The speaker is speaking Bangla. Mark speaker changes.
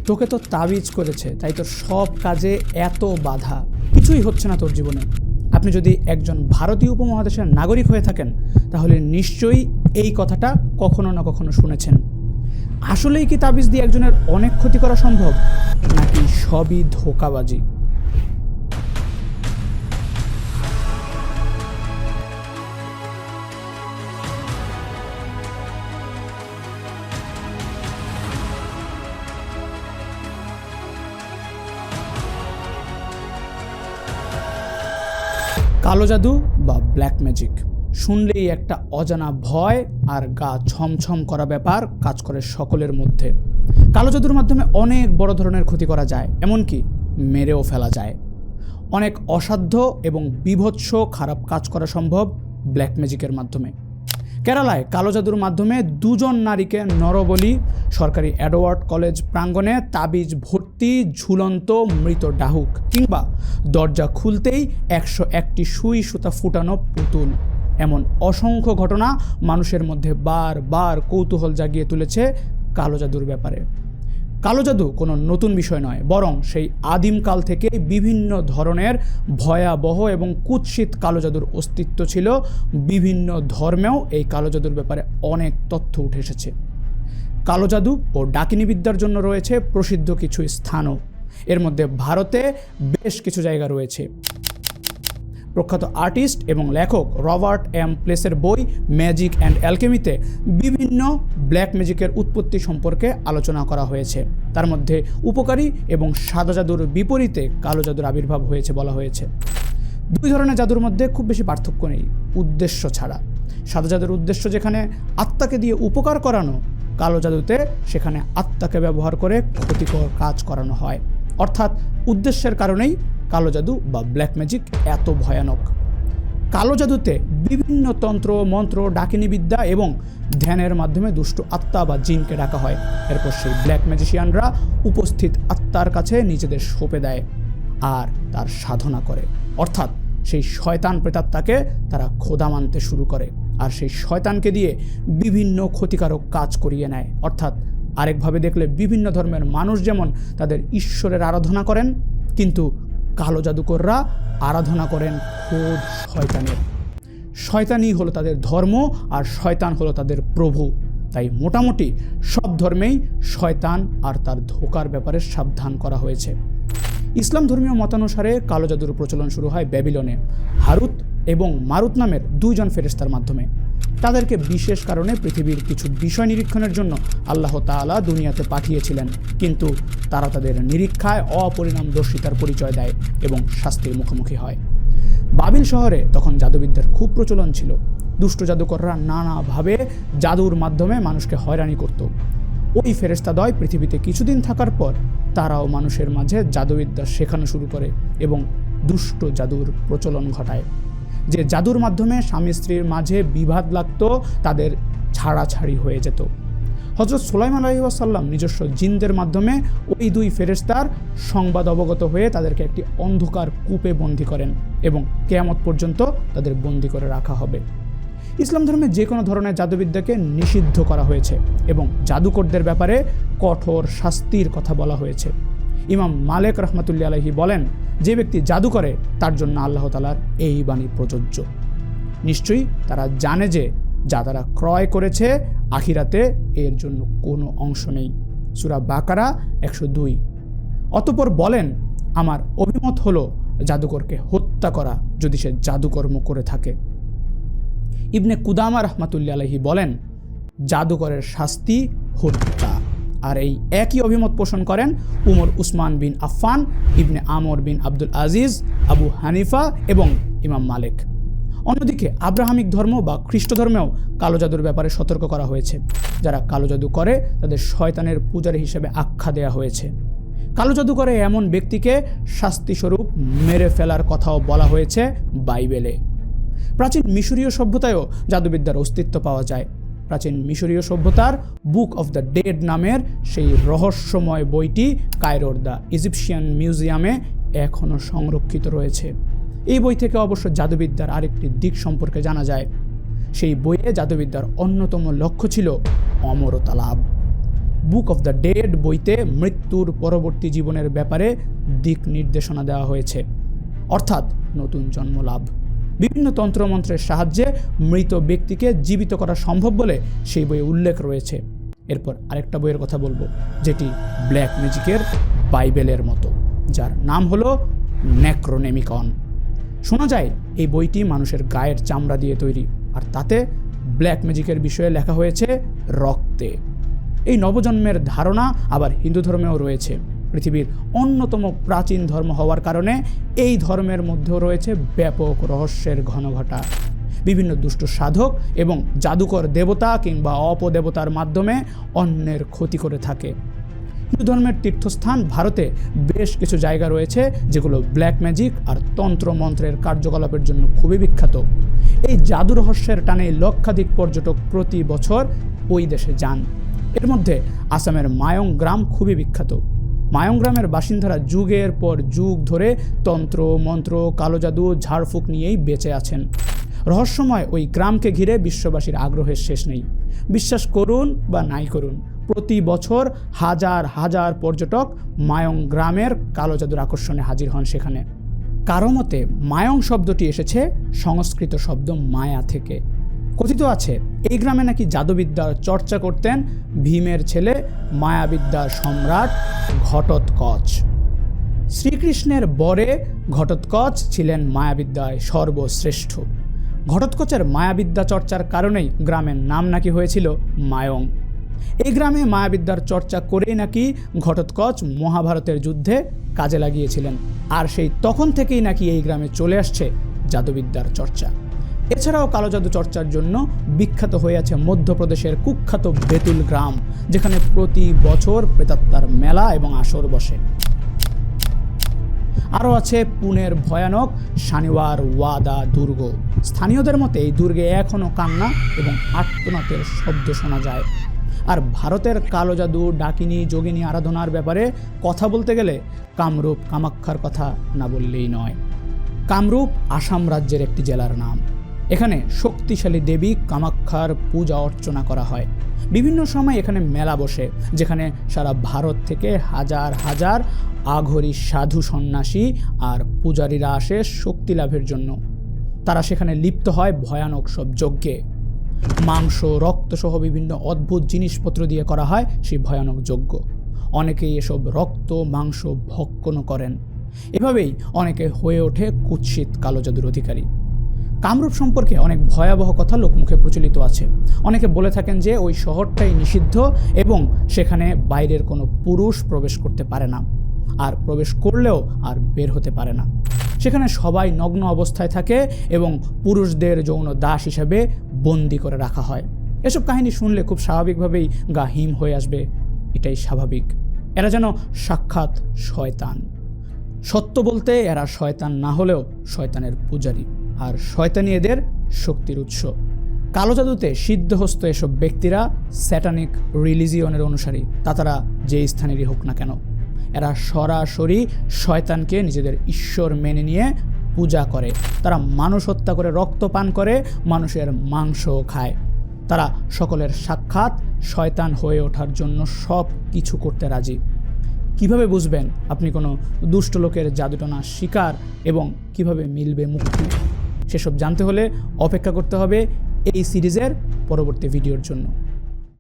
Speaker 1: তোকে তো তাবিজ করেছে, তাই তোর সব কাজে এত বাধা, কিছুই হচ্ছে না তোর জীবনে। আপনি যদি একজন ভারতীয় উপমহাদেশের নাগরিক হয়ে থাকেন তাহলে নিশ্চয়ই এই কথাটা কখনো না কখনো শুনেছেন। আসলেই কি তাবিজ দিয়ে একজনের অনেক ক্ষতি করা সম্ভব, নাকি সবই ধোঁকাবাজি? কালো জাদু বা ব্ল্যাক ম্যাজিক শুনলেই একটা অজানা ভয় আর গা ছমছম করা ব্যাপার কাজ করে সকলের মধ্যে। কালো জাদুর মাধ্যমে অনেক বড় ধরনের ক্ষতি করা যায়, এমনকি মেরেও ফেলা যায়। অনেক অসাধ্য এবং বীভৎস খারাপ কাজ করা সম্ভব ব্ল্যাক ম্যাজিকের মাধ্যমে। কেরালায় কালো জাদুর মাধ্যমে 2 জন নারীকে নরবলি সরকারি এডওয়ার্ড কলেজ প্রাঙ্গণে তাবিজ ভর্তি ঝুলন্ত মৃত ডাহুক, কিংবা দরজা খুলতেই 101টি সুই সুতা ফুটানো পুতুল, এমন অসংখ্য ঘটনা মানুষের মধ্যে বারবার কৌতূহল জাগিয়ে তুলেছে কালো জাদুর ব্যাপারে। কালো জাদু কোনো নতুন বিষয় নয়, বরং সেই আদিমকাল থেকে বিভিন্ন ধরনের ভয়াবহ এবং কুৎসিত কালো জাদুর অস্তিত্ব ছিল। বিভিন্ন ধর্মেও এই কালো জাদুর ব্যাপারে অনেক তথ্য উঠে এসেছে। কালো জাদু ও ডাকিনী বিদ্যার জন্য রয়েছে প্রসিদ্ধ কিছু স্থানও। এর মধ্যে ভারতে বেশ কিছু জায়গা রয়েছে। প্রখ্যাত আর্টিস্ট এবং লেখক রবার্ট এম প্লেসের বই ম্যাজিক অ্যান্ড অ্যালকেমিতে বিভিন্ন ব্ল্যাক ম্যাজিকের উৎপত্তি সম্পর্কে আলোচনা করা হয়েছে। তার মধ্যে উপকারী এবং সাদা জাদুর বিপরীতে কালো জাদুর আবির্ভাব হয়েছে বলা হয়েছে। 2 ধরনের জাদুর মধ্যে খুব বেশি পার্থক্য নেই, উদ্দেশ্য ছাড়া। সাদা জাদুর উদ্দেশ্য যেখানে আত্মাকে দিয়ে উপকার করানো, কালো জাদুতে সেখানে আত্মাকে ব্যবহার করে ক্ষতিকর কাজ করানো হয়। অর্থাৎ উদ্দেশ্যের কারণেই কালো জাদু বা ব্ল্যাক ম্যাজিক এত ভয়ানক। কালো জাদুতে বিভিন্ন তন্ত্র মন্ত্র, ডাকিনী বিদ্যা এবং ধ্যানের মাধ্যমে দুষ্ট আত্মা বা জিনকে ডাকা হয়। এরপর সেই ব্ল্যাক ম্যাজিশিয়ানরা উপস্থিত আত্মার কাছে নিজেদের সঁপে দেয় আর তার সাধনা করে। অর্থাৎ সেই শয়তান প্রেতাত্মাকে তারা খোদা মানতে শুরু করে আর সেই শয়তানকে দিয়ে বিভিন্ন ক্ষতিকারক কাজ করিয়ে নেয়। অর্থাৎ আরেকভাবে দেখলে বিভিন্ন ধর্মের মানুষ যেমন তাদের ঈশ্বরের আরাধনা করেন, কিন্তু কালো জাদুকররা আরাধনা করেন খোদ শয়তানের। শয়তানই হলো তাদের ধর্ম আর শয়তান হলো তাদের প্রভু। তাই মোটামুটি সব ধর্মেই শয়তান আর তার ধোঁকার ব্যাপারে সাবধান করা হয়েছে। ইসলাম ধর্মীয় মতানুসারে কালো জাদুর প্রচলন শুরু হয় ব্যাবিলনে হারুত এবং মারুত নামের 2 জন ফেরেশতার মাধ্যমে। তাদেরকে বিশেষ কারণে পৃথিবীর কিছু বিষয় নিরীক্ষণের জন্য আল্লাহ তাআলা দুনিয়াতে পাঠিয়েছিলেন, কিন্তু তারা তাদের নিরীক্ষায় অপরিণামদর্শিতার পরিচয় দেয় এবং শাস্তির মুখোমুখি হয়। বাবিল শহরে তখন জাদুবিদ্যার খুব প্রচলন ছিল। দুষ্ট জাদুকররা নানাভাবে জাদুর মাধ্যমে মানুষকে হয়রানি করত। ওই ফেরেশতাদ্বয় পৃথিবীতে কিছুদিন থাকার পর তারাও মানুষের মাঝে জাদুবিদ্যা শেখানো শুরু করে এবং দুষ্ট জাদুর প্রচলন ঘটায়। যে জাদুর মাধ্যমে স্বামী স্ত্রীর মাঝে বিবাদ লাগতো, তাদের ছাড়াছাড়ি হয়ে যেত। হযরত সুলাইমান আলাইহিস সালাম নিজস্ব জিনদের মাধ্যমে ওই 2 ফেরেশতার সংবাদ অবগত হয়ে তাদেরকে একটি অন্ধকার কূপে বন্দী করেন এবং কিয়ামত পর্যন্ত তাদের বন্দী করে রাখা হবে। ইসলাম ধর্মে যে কোনো ধরনের জাদুবিদ্যাকে নিষিদ্ধ করা হয়েছে এবং জাদুকরদের ব্যাপারে কঠোর শাস্তির কথা বলা হয়েছে। ইমাম মালিক রহমাতুল্লাহ আলাইহি বলেন, যে ব্যক্তি জাদু করে তার জন্য আল্লাহ তাআলার এই বাণী প্রযোজ্য। নিশ্চয়ই তারা জানে যে যা তারা ক্রয় করেছে আখিরাতে এর জন্য কোনো অংশ নেই। সূরা বাকারা 102। অতঃপর বলেন, আমার অভিমত হলো জাদুকরকে হত্যা করা যদি সে জাদুকর্ম করে থাকে। ইবনে কুদামা রহমাতুল্লাহ আলাইহি বলেন, জাদুকরের শাস্তি হত্যা। আর এই একই অভিমত পোষণ করেন উমর উসমান বিন আফফান, ইবনে আমর বিন আব্দুল আজিজ, আবু হানিফা এবং ইমাম মালিক। অন্যদিকে আব্রাহামিক ধর্ম বা খ্রিস্ট ধর্মেও কালো জাদুর ব্যাপারে সতর্ক করা হয়েছে। যারা কালো জাদু করে তাদের শয়তানের পূজারী হিসেবে আখ্যা দেওয়া হয়েছে। কালো জাদু করে এমন ব্যক্তিকে শাস্তিস্বরূপ মেরে ফেলার কথাও বলা হয়েছে বাইবেলে। প্রাচীন মিশরীয় সভ্যতায়ও জাদুবিদ্যার অস্তিত্ব পাওয়া যায়। প্রাচীন মিশরীয় সভ্যতার বুক অফ দ্য ডেড নামের সেই রহস্যময় বইটি কায়রোর দ্য ইজিপশিয়ান মিউজিয়ামে এখনও সংরক্ষিত রয়েছে। এই বই থেকে অবশ্য জাদুবিদ্যার আরেকটি দিক সম্পর্কে জানা যায়। সেই বইয়ে জাদুবিদ্যার অন্যতম লক্ষ্য ছিল অমরতা লাভ। বুক অফ দ্য ডেড বইতে মৃত্যুর পরবর্তী জীবনের ব্যাপারে দিক নির্দেশনা দেওয়া হয়েছে, অর্থাৎ নতুন জন্ম লাভ। বিভিন্ন তন্ত্রমন্ত্রের সাহায্যে মৃত ব্যক্তিকে জীবিত করা সম্ভব বলে সেই বইয়ে উল্লেখ রয়েছে। এরপর আরেকটা বইয়ের কথা বলবো, যেটি ব্ল্যাক ম্যাজিকের বাইবেলের মতো, যার নাম হলো নেক্রোনেমিকন। শোনা যায় এই বইটি মানুষের গায়ের চামড়া দিয়ে তৈরি, আর তাতে ব্ল্যাক ম্যাজিকের বিষয়ে লেখা হয়েছে রক্তে। এই নবজন্মের ধারণা আবার হিন্দু ধর্মেও রয়েছে। পৃথিবীর অন্যতম প্রাচীন ধর্ম হওয়ার কারণে এই ধর্মের মধ্যেও রয়েছে ব্যাপক রহস্যের ঘনঘটা। বিভিন্ন দুষ্ট সাধক এবং জাদুকর দেবতা কিংবা অপদেবতার মাধ্যমে অন্যের ক্ষতি করে থাকে। হিন্দু ধর্মের তীর্থস্থান ভারতে বেশ কিছু জায়গা রয়েছে যেগুলো ব্ল্যাক ম্যাজিক আর তন্ত্রমন্ত্রের কার্যকলাপের জন্য খুবই বিখ্যাত। এই জাদু রহস্যের টানে লক্ষাধিক পর্যটক প্রতি বছর ওই দেশে যান। এর মধ্যে আসামের মায়ং গ্রাম খুবই বিখ্যাত। মায়ং গ্রামের বাসিন্দারা যুগের পর যুগ ধরে তন্ত্র মন্ত্র, কালো জাদু, ঝাড়ফুঁক নিয়েই বেঁচে আছেন। রহস্যময় ওই গ্রামকে ঘিরে বিশ্ববাসীর আগ্রহের শেষ নেই। বিশ্বাস করুন বা নাই করুন, প্রতি বছর হাজার হাজার পর্যটক মায়ং গ্রামের কালো জাদুর আকর্ষণে হাজির হন সেখানে। কারো মতে মায়ং শব্দটি এসেছে সংস্কৃত শব্দ মায়া থেকে। কথিত আছে এই গ্রামে নাকি জাদুবিদ্যার চর্চা করতেন ভীমের ছেলে মায়াবিদ্যার সম্রাট ঘটোৎকচ। শ্রীকৃষ্ণের বরে ঘটোৎকচ ছিলেন মায়াবিদ্যায় সর্বশ্রেষ্ঠ। ঘটোৎকচের মায়াবিদ্যা চর্চার কারণেই গ্রামের নাম নাকি হয়েছিল মায়ং। এই গ্রামে মায়াবিদ্যার চর্চা করেই নাকি ঘটোৎকচ মহাভারতের যুদ্ধে কাজে লাগিয়েছিলেন, আর সেই তখন থেকেই নাকি এই গ্রামে চলে আসছে জাদুবিদ্যার চর্চা। এছাড়াও কালো জাদু চর্চার জন্য বিখ্যাত হয়ে আছে মধ্যপ্রদেশের কুখ্যাত বেতুল গ্রাম, যেখানে প্রতি বছর প্রেতাত্মার মেলা এবং আসর বসে। আরও আছে পুনের ভয়ানক শানিওয়ার ওয়াদা দুর্গ। স্থানীয়দের মতে এই দুর্গে এখনও কান্না এবং আর্তনাদের শব্দ শোনা যায়। আর ভারতের কালো জাদু, ডাকিনী, যোগিনী আরাধনার ব্যাপারে কথা বলতে গেলে কামরূপ কামাখ্যার কথা না বললেই নয়। কামরূপ আসাম রাজ্যের একটি জেলার নাম। এখানে শক্তিশালী দেবী কামাখ্যার পূজা অর্চনা করা হয়। বিভিন্ন সময় এখানে মেলা বসে, যেখানে সারা ভারত থেকে হাজার হাজার আঘরি সাধু সন্ন্যাসী আর পূজারীরা আসে শক্তি লাভের জন্য। তারা সেখানে লিপ্ত হয় ভয়ানক সব যজ্ঞে। মাংস, রক্ত সহ বিভিন্ন অদ্ভুত জিনিসপত্র দিয়ে করা হয় সেই ভয়ানক যজ্ঞ। অনেকেই এসব রক্ত মাংস ভক্ষণ করেন। এভাবেই অনেকে হয়ে ওঠে কুৎসিত কালো জাদুর অধিকারী। কামরূপ সম্পর্কে অনেক ভয়াবহ কথা লোকমুখে প্রচলিত আছে। অনেকে বলে থাকেন যে ওই শহরটাই নিষিদ্ধ এবং সেখানে বাইরের কোনো পুরুষ প্রবেশ করতে পারে না, আর প্রবেশ করলেও আর বের হতে পারে না। সেখানে সবাই নগ্ন অবস্থায় থাকে এবং পুরুষদের যৌন দাস হিসাবে বন্দি করে রাখা হয়। এসব কাহিনী শুনলে খুব স্বাভাবিকভাবেই গা হিম হয়ে আসবে। এটাই স্বাভাবিক। এরা যেন সাক্ষাৎ শয়তান। সত্য বলতে এরা শয়তান না হলেও শয়তানের পূজারী, আর শয়তানি এদের শক্তির উৎস। কালো জাদুতে সিদ্ধহস্ত এসব ব্যক্তিরা স্যাটানিক রিলিজিয়নের অনুসারী, তারা যে স্থানেরই হোক না কেন। এরা সরাসরি শয়তানকে নিজেদের ঈশ্বর মেনে নিয়ে পূজা করে। তারা মানুষ হত্যা করে রক্ত পান করে, মানুষের মাংস খায়। তারা সকলের সাক্ষাৎ শয়তান হয়ে ওঠার জন্য সব কিছু করতে রাজি। কিভাবে বুঝবেন আপনি কোনো দুষ্ট লোকের জাদুটনার শিকার এবং কিভাবে মিলবে মুক্তি? সেসব জানতে হলে অপেক্ষা করতে হবে এই সিরিজের পরবর্তী ভিডিওর জন্য।